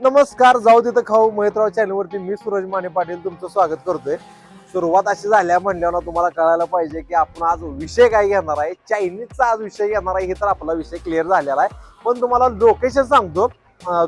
नमस्कार, जाऊ तिथं खाऊ महेशराव चॅनलवरती मी सूरज माने पाटील तुमचं स्वागत करतोय. सुरुवात अशी झाल्या म्हणल्यावर तुम्हाला कळायला पाहिजे की आपण आज विषय काय घेणार आहे. चायनीजचा आज विषय घेणार आहे. हे तर आपला विषय क्लिअर झालेला आहे, पण तुम्हाला लोकेशन सांगतो.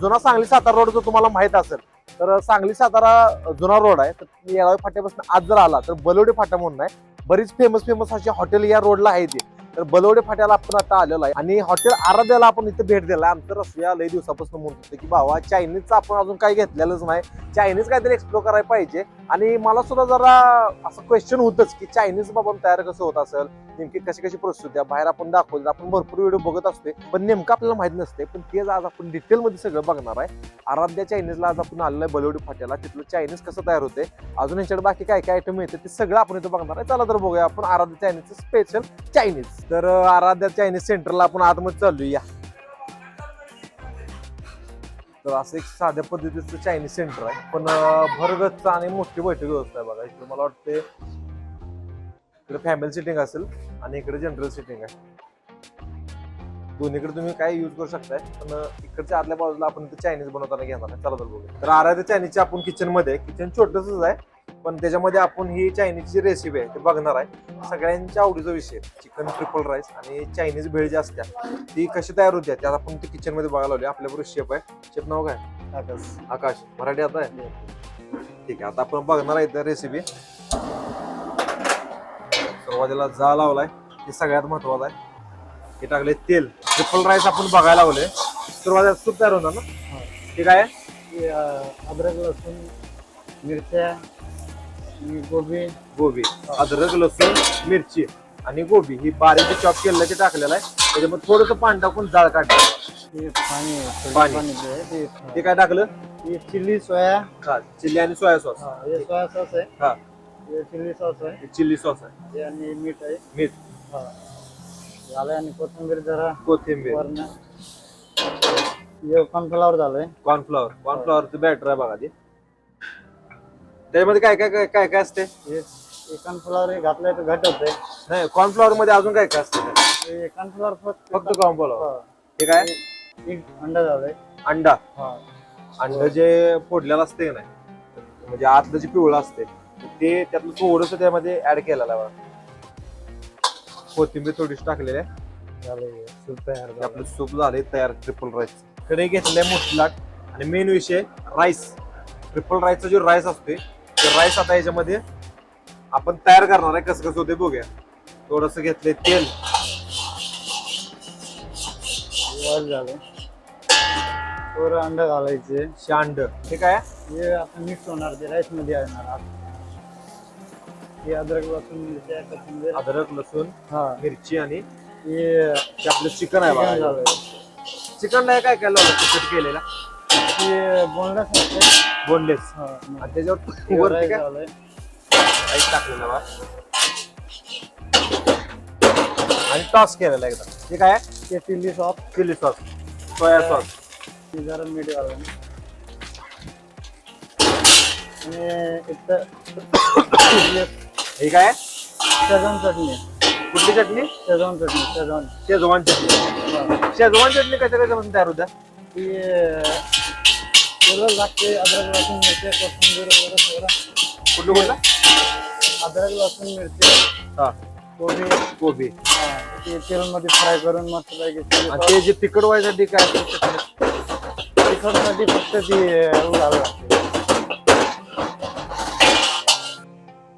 जुना सांगली सातारा रोड जर तुम्हाला माहित असेल तर सांगली सातारा जुना रोड आहे. तर येळावी फाट्यापासून आज जर आला तर बलवडे फाटा म्हणून आहे. बरीच फेमस अशी हॉटेल या रोडला आहे ती. तर बलवडे फाट्याला आपण आता आलेलो आहे आणि हॉटेल आराध्याला आपण इथे भेट दिला. आमचं रसोया लई दिवसापासून म्हणत होतं की बाबा चायनीजचं आपण अजून काही घेतलेलंच नाही, चायनीज काहीतरी एक्सप्लोर करायला पाहिजे. आणि मला सुद्धा जरा असं क्वेश्चन होतच की चायनीज बाबा तयार कसं होत असेल, नेमकी कशी प्रोसेस आहे. बाहेर आपण दाखवतो, आपण भरपूर व्हिडिओ बघत असतोय, पण नेमकं आपल्याला माहित नसते. पण तेच आज आपण डिटेलमध्ये सगळं बघणार आहे. आराध्या चायनीजला आज आपण आलेलो आहे बलवडे फाट्याला. तिथलं चायनीज कसं तयार होते, अजून यांच्याकडे बाकी काय काय आयटम येते ते सगळं आपण इथं बघणार आहे. चला तर बघूया आपण आराध्या चायनीजचं स्पेशल चायनीज. तर आराध्या चायनीज सेंटरला आपण आतमध्ये चालूया. तर असं एक साध्या पद्धतीचं चायनीज सेंटर आहे, पण भरगच्च आणि मोठी बैठक व्यवस्था आहे. बघा इकडे मला वाटते इकडे फॅमिली सिटिंग असेल आणि इकडे जनरल सिटिंग आहे. दोन्हीकडे तुम्ही काय यूज करू शकताय, पण इकडच्या आतल्या बाजूला आपण इथे चायनीज बनवताना घेणार आहे. चला तर बघूया. तर आराध्या चायनीजचे आपण किचन मध्ये, किचन छोटसच आहे पण त्याच्यामध्ये आपण ही चायनीजची रेसिपी आहे ते बघणार आहे. सगळ्यांच्या आवडीचा विषय चिकन ट्रिपल राईस आणि चायनीज भेळ जी असत्या ती कशी तयार होते त्यात आपण ते किचन मध्ये बघायला लावली. आपल्याबरोबर शेफ आहे. शेफ नाव काय? आकाश. मराठी आता आहे. ठीक आहे, आता आपण बघणार आहे इथं रेसिपी. सुरुवातीला जा लावलाय, हे सगळ्यात महत्वाचं आहे. हे टाकले तेल. ट्रिपल राईस आपण बघायला लावले. सुरुवातीला सूप तयार होणार ना. ठीक आहे. अद्रक लसूण मिरच्या गोबी अद्रक लसूण मिरची आणि गोबी ही बारीक चॉप केलेलं ते टाकलेलं आहे. त्याच्यामध्ये थोडंसं पाणी टाकून जाळ काढलं. पाणी ते काय टाकलं? Chilli soya. हा, चिल्ली आणि सोया सॉस. सोया सॉस आहे. हा, चिल्ली सॉस आहे. चिल्ली सॉस आहे आणि मीठ आहे. मीठ झालंय आणि कोथिंबीर जरा कोथिंबीर. कॉर्नफ्लॉवर झालंय. कॉर्नफ्लॉवरचं बॅटर आहे बघा ते. त्याच्यामध्ये काय काय काय काय असते? कॉर्नफ्लॉवर घातलंय तर घट होतंय. नाही, कॉर्नफ्लॉवर मध्ये अजून काय काय असते? कॉर्नफ्लॉवर फक्त कॉर्नफ्लॉवर. हे काय? अंडा झालंय. अंडा. अंड जे फोडलेलं असते नाही, म्हणजे आतलं जे पिवळं असते ते त्यातलं थोडंसं त्यामध्ये ऍड केलेलं आहे. कोथिंबीर थोडीशी टाकलेली आहे. सूप तयार. आपलं सूप झालंय तयार ट्रिपल राईस. कडे घेतलंय मोठी लाट. आणि मेन विषय राईस. ट्रिपल राईसचा जो राईस असते ते राईस आता याच्यामध्ये आपण तयार करणार आहे. कसं होते बघूया. थोडस घेतलंय तेल. झालंय. थोडं अंड घालायचे. अंड. हे काय? हे आता मिक्स होणार, ते राईस मध्ये येणार. हे अद्रक लसूण मिरची, कोथिंबीर, अद्रक लसूण मिरची आणि हे आपलं चिकन आहे बघा. चिकन नाही काय काय लावलं तिखट केलेला. हे बोनलेस. आणि त्याच्यावर राईस टाकलेला बा आणि टॉस केलेला एकदम. हे काय? ते चिल्ली सॉस. Soya sauce. जरा मीठ घालून आणि हे काय? शेजवान चटणी. कुठली चटणी? शेजवान चटणी. शेजवान चटणी कशापासून तयार होत्या? ती तेल लागते. अद्रक लसूण मिरची कोथिंबीर वगैरे सगळं. कुठलं? अद्रक लसूण मिरची कोबी ते तेलमध्ये फ्राय करून मस्त पैकी. आणि ते जे तिखट व्हायसाठी काय? तिखटसाठी फक्त ती घालावं लागते.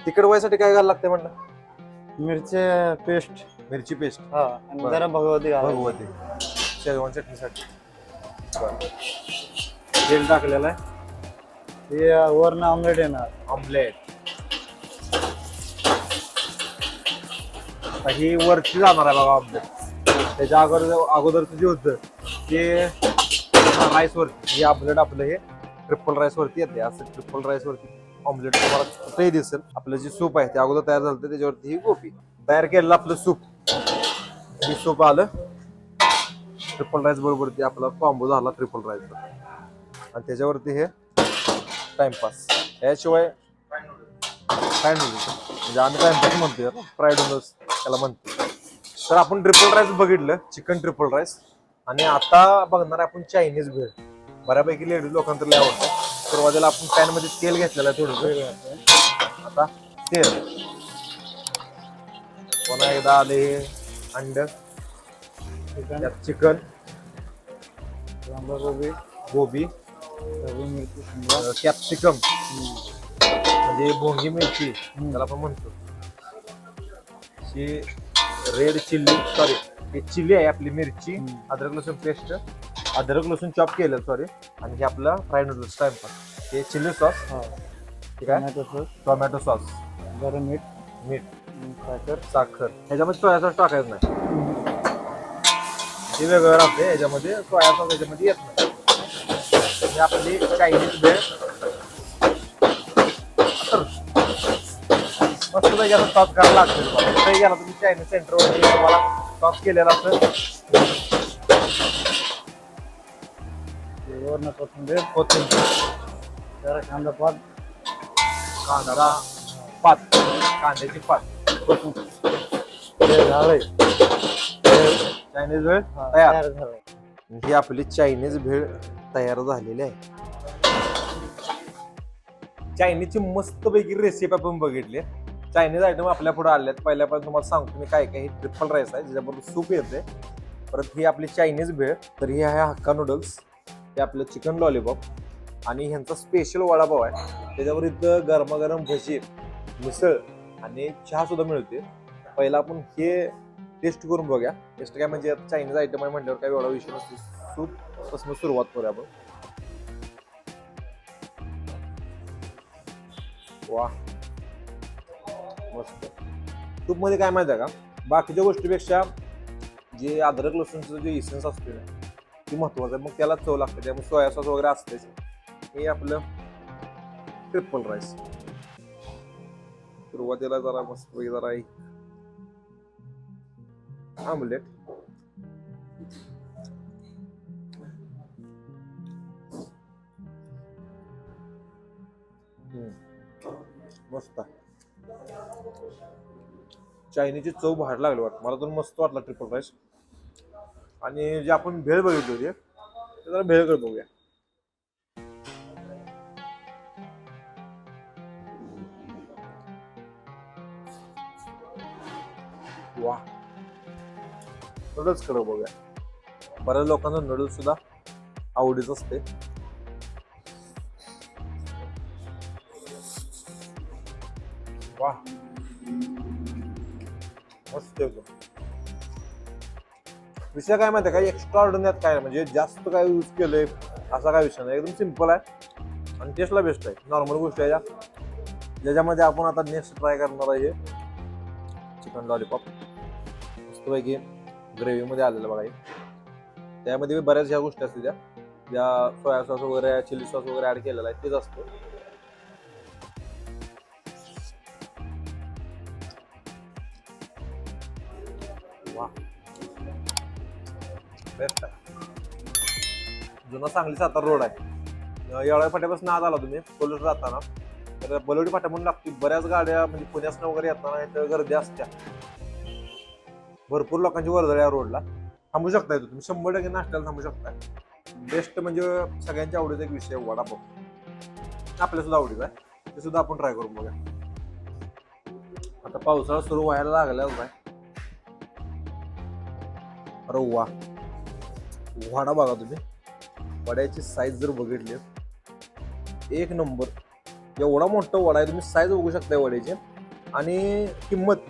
तिखट व्हायसाठी काय घालावं लागते म्हणलं? मिरची पेस्ट. आणि जरा भगवती शेजवान चटणीसाठी तेल टाकलेलं आहे. हे वरनं ऑमलेट येणार. ऑमलेट ही वरती जाणार आहे बघा ऑमलेट. त्याच्या अगोदरचं जे होतं ते राईस वरती. हे ऑमलेट आपलं हे ट्रिपल राईस वरती येते. असं ट्रिपल राईस वरती ऑमलेट तुम्हाला कुठेही दिसेल. आपलं जे सूप आहे ते अगोदर तयार झालं त्याच्यावरती ही गोबी तयार केलेलं आपलं सूप. हे सूप आलं ट्रिपल राईस बरोबर ते आपला कॉम्बो झाला ट्रिपल राईस. आणि त्याच्यावरती हे टाइमपास. याशिवाय फ्राईड नूडल्स, म्हणजे आम्ही टाइमपास म्हणतोय फ्राईड नूडल्स त्याला म्हणतो. तर आपण ट्रिपल राईस बघितलं, चिकन ट्रिपल राईस. आणि आता बघणार आहे आपण चायनीज भेळ. बऱ्यापैकी लेडीज लोकांना तर लय आवडतं. सुरुवातीला आपण पॅन मध्ये तेल घेतलेलं आहे थोडं. आता तेल पुन्हा एकदा आले अंड, चिकन, चिकन, कांदा, गोबी, गोबी, ढबू मिरची, शिमला, कॅप्सिकम म्हणजे भोंगी मिरची त्याला आपण म्हणतो. ही रेड चिल्ली, सॉरी हे चिल्ली आहे आपली मिरची, अद्रक लसूण पेस्ट, अद्रक लसूण चॉप केलं सॉरी, आणि हे आपलं फ्राईड नूडल्स टाइमपास, हे चिल्ली सॉस, ठीक आहे, टोमॅटो सॉस, टोमॅटो सॉस, गरम मीठ, मीठ, साखर, साखर. ह्याच्यामध्ये सोया सॉस टाकायचं नाही, हे वेगळं राहते. ह्याच्यामध्ये सोया सॉस ह्याच्यामध्ये येत नाही. ही आपली चायनीज भेळ मस्त पैकी असं टॉप करायला लागते तुम्हाला. कुठेही गेला तुम्ही चायनीज सेंटरवर तुम्हाला टॉप केलेला असं वरण कोथिंबीर, कोथिंबीर, जरा कांदा पात, कांदा पात, कांद्याची पात, हे झालंय, चायनीज भेळ तयार. तयार झालंय. ही आपली चायनीज भेळ तयार झालेली आहे. चायनीजची मस्तपैकी रेसिपी आपण बघितली. चायनीज आयटम आपल्या पुढे आले आहेत. पहिल्यापासून तुम्हाला सांगतो मी काय काय. ही ट्रिपल राईस आहे ज्याच्याबरोबर सूप येते. परत ही आपली चायनीज भेळ, तर ही आहे हक्का नूडल्स, हे आपलं चिकन लॉलीपॉप, आणि ह्यांचा स्पेशल वडापाव आहे. त्याच्यावर इथं गरमागरम भजी, मिसळ आणि चहा सुद्धा मिळते. पहिला आपण हे टेस्ट करून बघूया. टेस्ट काय म्हणजे चायनीज आयटम आहे म्हटल्यावर काय एवढा विषय नसतो. सूप पासून सुरुवात करूया आपण. वा मस्त. सूप मध्ये काय माहिती आहे का, बाकीच्या गोष्टीपेक्षा जे अद्रक लसूणचं जे इसेन्स असते ना ती महत्वाचं आहे. मग त्याला चव लागते. त्यामुळे सोया सॉस वगैरे असतेच. हे आपलं ट्रिपल राईस. सुरुवातीला जरा मस्त जरा एक आमलेट, मस्त. चायनीजची चव बाहेर लागली वाटत मला तर. मस्त वाटला ट्रिपल राईस. आणि जे आपण भेळ बघितली होती ते जरा भेळ कर बघूया. वा, नूडल्स कडे बघूया. बऱ्याच लोकांना नूडल्स सुद्धा आवडीच असते. वा मस्त एकदम. विषय काय माहिती आहे का, एक्स्ट्रा ऑर्डर काय म्हणजे जास्त काय यूज केलंय असा काय विषय नाही. एकदम सिम्पल आहे आणि टेस्टला बेस्ट आहे. नॉर्मल गोष्ट आहे ज्याच्यामध्ये आपण आता नेक्स्ट ट्राय करणार आहे चिकन लॉलीपॉप. मस्तपैकी ग्रेव्ही मध्ये आलेलं बघा. त्यामध्ये बऱ्याच ह्या गोष्टी असतील ज्या सोया सॉस वगैरे चिली सॉस वगैरे ऍड केलेला आहे तेच असतं. वा बेस्ट आहे. जुना सांगली सातारा रोड आहे. येवळा फाट्यापासून आज आला तुम्ही कोल्हापूर जाताना तर बलोडी फाट्या म्हणून लागते. बऱ्याच गाड्या म्हणजे पुण्यासनं वगैरे येताना इथं गर्दी असत्या. भरपूर लोकांची वर्दळ या रोडला. थांबू शकताय तुम्ही 100% नाश्त्याला थांबू शकताय. बेस्ट म्हणजे सगळ्यांच्या आवडीचा एक विषय वडापाव. आपल्या सुद्धा आवडीचा आहे. ते सुद्धा आपण ट्राय करून बघूया. आता पावसाळा सुरू व्हायला लागलाच आहे. अरे वा, वडा बघा तुम्ही. वड्याची साईज जर बघितली एक नंबर. एवढा मोठा वडा आहे. तुम्ही साईज बघू शकता वड्याची. आणि किंमत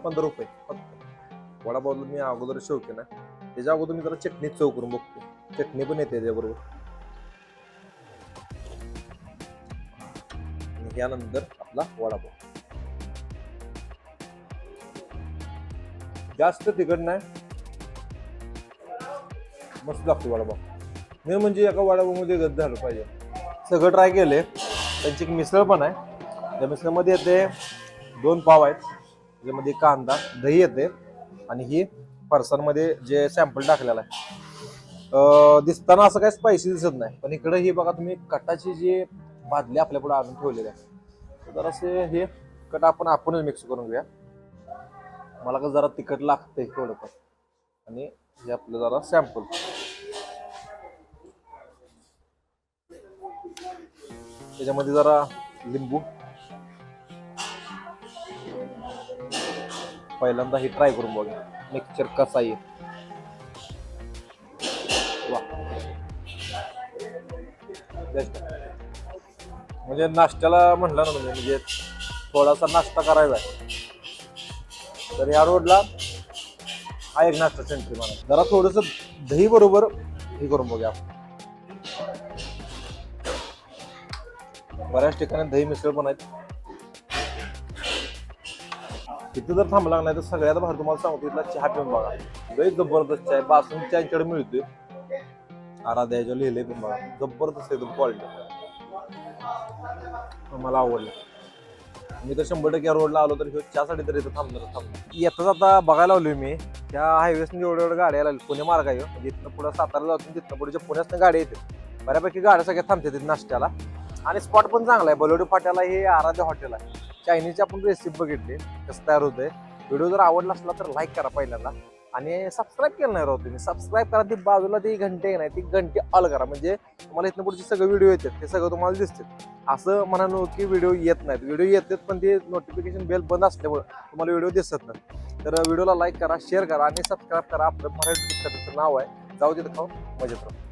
15 रुपये फक्त. वडापावला मी अगोदर शौकीन आहे. त्याच्या अगोदर मी जरा चटणी चव करून बघतो. चटणी पण येते त्याच्याबरोबर. आणि यानंतर आपला वडापाव. जास्त तिखट नाही, मस्त लागतो वडापाव. मेन म्हणजे एका वडापावमध्ये गद्द झालं पाहिजे. सगळं ट्राय केले. त्यांची एक मिसळ पण आहे. त्या मिसळमध्ये येते 2 पाव आहेत, त्याच्यामध्ये कांदा दही येते आणि ही फरसाणमध्ये जे सॅम्पल टाकलेला आहे. दिसताना असं काही स्पायसी दिसत नाही, पण इकडे ही बघा तुम्ही कटाची जी बादली आपल्या पुढे आणून ठेवलेली आहे. तर असे हे कट आपणच मिक्स करून घेऊया. मला का जरा तिखट लागतंय थोडंफार. आणि हे आपलं जरा सॅम्पल. त्याच्यामध्ये जरा लिंबू. पहिल्यांदा हे ट्राय करून बघा मिक्सचर कसा आहे. वा, बेस्ट. म्हणजे नाश्त्याला म्हटलं ना तुम्ही, म्हणजे थोडासा नाश्ता करायचा आहे तर या रोडला हा एक नाश्ता सेंटर मला. जरा थोडस दही बरोबर हे करून बघूया. बऱ्याच ठिकाणी दही मिसळ पण आहेत. तिथं जर थांबला नाही तर सगळ्यात भारी तुम्हाला सांगतो इथला चहा पिऊन बघा. लय जबरदस्त चहा. बासुंदी चहाकडे मिळतोय. आराध्याच्या लिहिले पण बघा, जबरदस्त एकदम क्वालिटी. मला आवडलं. मी तर 100% रोडला आलो तर चहासाठी तर इथं थांबणार. येताच आता बघायला लावलोय मी त्या हायवेसने एवढ्या गाड्या लागली. पुणे मार्ग आहे म्हणजे इथनं पुढे सातारा जातो, तिथनं पुढे पुण्यातनं गाड्या येते. बऱ्यापैकी गाड्या सगळ्या थांबतात तिथे नाश्त्याला. आणि स्पॉट पण चांगला आहे. बलोडी फाट्याला हे आराध्य हॉटेल आहे. चायनीजची आपण रेसिपी बघितली कसं तयार होतंय. व्हिडिओ जर आवडला असला तर लाईक करा पहिल्यांदा. आणि सबस्क्राईब केलं नाही राहतो तुम्ही, सबस्क्राईब करा. ती बाजूला ती घंटी आहे नाही, ती घंटी ऑल करा. म्हणजे तुम्हाला इथनं पुढचे सगळे व्हिडिओ येतात ते सगळं तुम्हाला दिसतील. असं म्हणालो की व्हिडिओ येत नाहीत. व्हिडिओ येतात पण ते नोटिफिकेशन बेल बंद असल्यामुळे तुम्हाला व्हिडिओ दिसत नाही. तर व्हिडिओला लाईक करा, शेअर करा आणि सबस्क्राईब करा. आपलं मराठी चॅनलचं नाव आहे जाऊ तिथं खाऊन मजेत राहा.